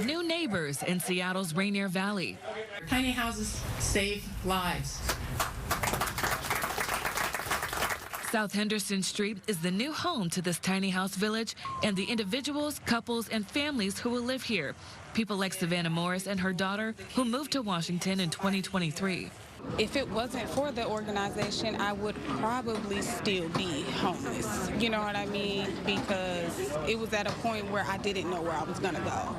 New neighbors in Seattle's Rainier Valley. Tiny houses save lives. South Henderson Street is the new home to this tiny house village and the individuals, couples, and families who will live here. People like Savannah Morris and her daughter, who moved to Washington in 2023. If it wasn't for the organization, I would probably still be homeless. You know what I mean? Because it was at a point where I didn't know where I was going to go.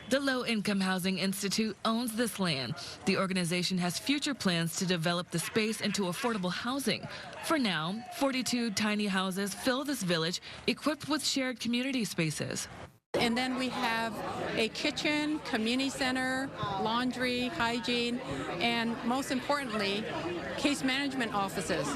The Low Income Housing Institute owns this land. The organization has future plans to develop the space into affordable housing. For now, 42 tiny houses fill this village, equipped with shared community spaces. And then we have a kitchen, community center, laundry, hygiene, and most importantly, case management offices.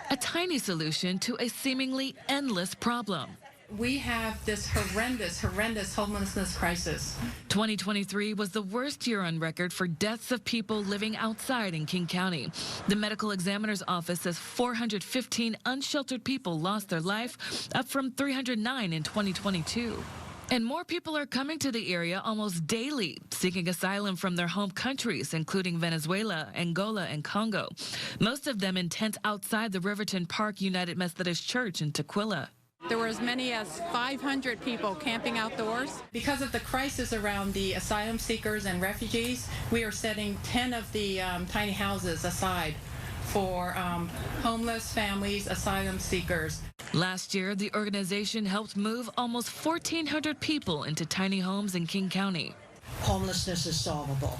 A tiny solution to a seemingly endless problem. We have this horrendous homelessness crisis. 2023 was the worst year on record for deaths of people living outside in King County. The medical examiner's office says 415 unsheltered people lost their life, up from 309 in 2022. And more people are coming to the area almost daily, seeking asylum from their home countries, including Venezuela, Angola, and Congo. Most of them in tents outside the Riverton Park United Methodist Church in Tukwila. There were as many as 500 people camping outdoors. Because of the crisis around the asylum seekers and refugees, we are setting 10 of the tiny houses aside for homeless families, asylum seekers. Last year, the organization helped move almost 1,400 people into tiny homes in King County. Homelessness is solvable.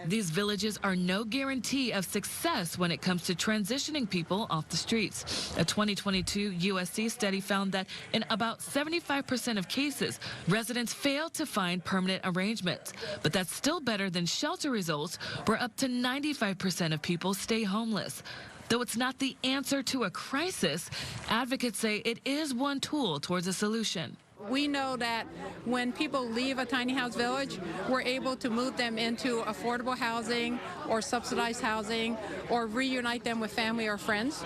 These villages are no guarantee of success when it comes to transitioning people off the streets. A 2022 USC study found that in about 75% of cases, residents fail to find permanent arrangements. But that's still better than shelter results, where up to 95% of people stay homeless. Though it's not the answer to a crisis, advocates say it is one tool towards a solution. We know that when people leave a tiny house village, we're able to move them into affordable housing or subsidized housing or reunite them with family or friends.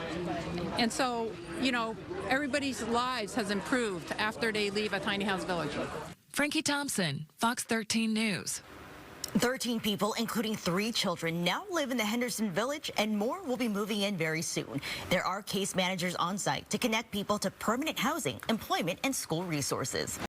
And so, you know, everybody's lives has improved after they leave a tiny house village. Frankie Thompson, Fox 13 News. 13 people, including 3 children, now live in the Henderson Village, and more will be moving in very soon. There are case managers on site to connect people to permanent housing, employment, and school resources.